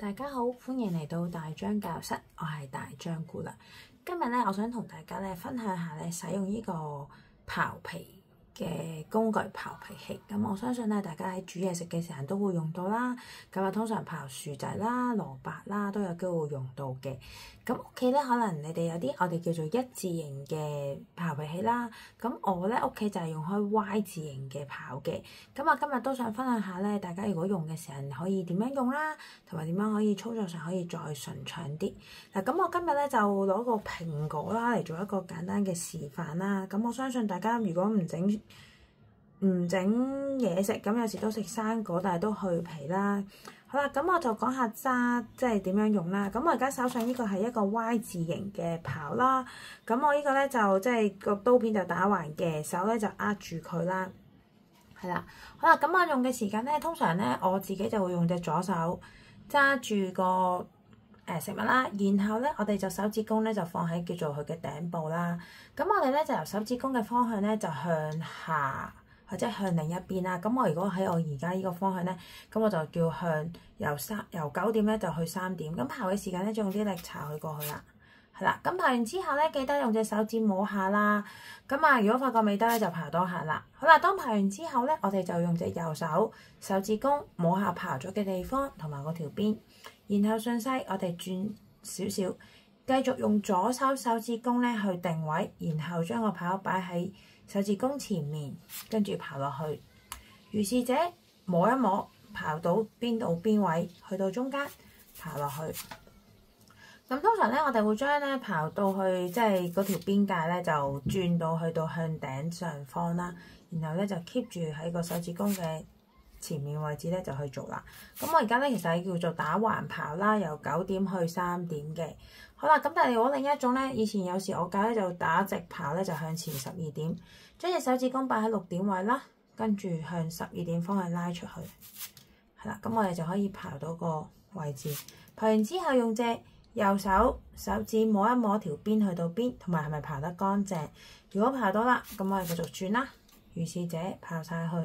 大家好，歡迎嚟到大張教室，我係大張姑娘。今日咧，我想同大家咧分享下咧使用呢個刨皮嘅工具刨皮器。咁我相信咧，大家喺煮嘢食嘅時候都會用到啦。咁啊，通常刨薯仔啦、蘿蔔啦都有機會用到嘅。咁屋企咧，可能你哋有啲我哋叫做一字形嘅刨皮器啦。咁我咧屋企就係用開 Y 字形嘅刨嘅。咁我今日都想分享下咧，大家如果用嘅時候可以點樣用啦，同埋點樣可以操作上可以再順暢啲。嗱，咁我今日咧就攞個蘋果啦嚟做一個簡單嘅示範啦。咁我相信大家如果唔整嘢食，咁有時都食生果，但係都去皮啦。好啦，咁我就講下渣即係點樣用啦。咁我而家手上呢個係一個 Y 字形嘅刨啦。咁我呢個咧就即係個刀片就打橫嘅，手咧就握住佢啦。係啦，好啦，咁我用嘅時間咧，通常咧我自己就會用隻左手揸住個食物啦，然後咧我哋就手指公咧就放喺叫做佢嘅頂部啦。咁我哋咧就由手指公嘅方向咧就向下，或者向另一邊啦。咁我如果喺我而家呢個方向咧，咁我就叫向由9點咧就去3點。咁刨嘅時間咧，就用啲力搽佢過去啦。係啦，咁刨完之後咧，記得用隻手指摸下啦。咁啊，如果發覺未得咧，就刨多下啦。好啦，當刨完之後咧，我哋就用隻右手指公摸下刨咗嘅地方同埋嗰條邊，然後順勢我哋轉少少，繼續用左手指公咧去定位，然後將個刨擺喺手指公前面，跟住刨落去。如是者摸一摸，刨到邊度邊位，去到中間刨落去。咁通常咧，我哋會將咧刨到去即係嗰條邊界咧，就轉到去到向頂上方啦。然後咧就 keep 住喺個手指公嘅前面位置咧就去做啦。咁我而家咧其實係叫做打橫刨啦，由9點去3點嘅。好啦，咁但係如果另一種咧，以前有時我教咧就打直刨咧，就向前12點，將隻手指公擺喺6點位啦，跟住向12點方向拉出去。係啦，咁我哋就可以刨到個位置。刨完之後用隻右手指摸一摸條邊去到邊，同埋係咪刨得乾淨？如果刨到啦，咁我哋繼續轉啦。如是者刨晒去。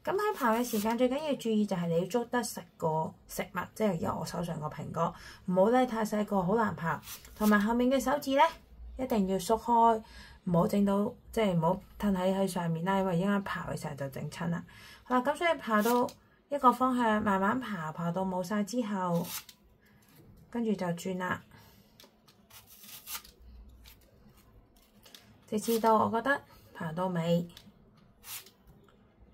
咁喺刨嘅時間最緊要注意就係你要捉得實個食物，即係由我手上個蘋果，唔好咧太細個，好難刨。同埋後面嘅手指咧一定要縮開，唔好整到即係唔好褪喺上面啦，因為一陣刨嘅時候就整親啦。好啦，咁所以刨到一個方向，慢慢刨到冇晒之後，跟住就轉啦，直至到我覺得刨到尾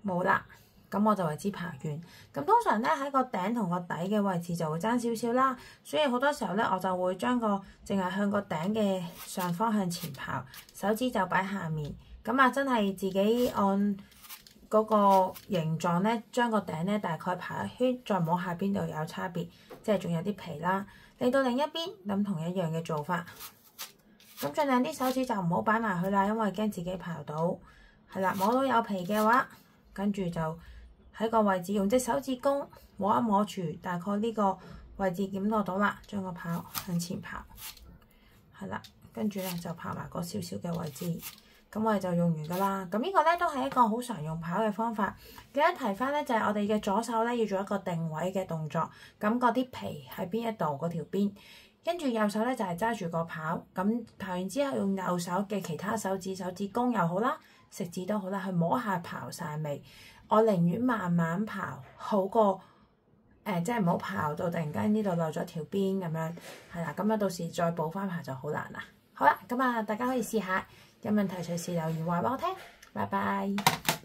冇啦，咁我就為之刨完。咁通常咧喺個頂同個底嘅位置就會爭少少啦，所以好多時候咧我就會將個淨係向個頂嘅上方向前刨，手指就擺下面。咁啊，真係自己按嗰個形狀咧，將個頂咧大概刨一圈，再摸下邊度有差別，即係仲有啲皮啦。嚟到另一邊，咁同一樣嘅做法。咁盡量啲手指就唔好擺埋去啦，因為驚自己刨到。係啦，摸到有皮嘅話，跟住就喺個位置用隻手指公摸一摸住，大概呢個位置檢度到啦，將個刨向前刨。係啦，跟住咧就刨埋嗰少少嘅位置。咁我哋就用完㗎啦。咁呢個咧都係一個好常用刨嘅方法。記得提翻咧，就係我哋嘅左手咧要做一個定位嘅動作。咁嗰啲皮喺邊一度嗰條邊，跟住右手咧就係揸住個刨。咁刨完之後用右手嘅其他手指公又好啦，食指都好啦，去摸下刨晒未。我寧願慢慢刨，好過即係唔好刨到突然間呢度漏咗條邊咁樣。係啦，咁啊到時再補翻刨就好難啦。好啦，咁啊大家可以試下。有問題隨時留言話俾我聽，拜拜。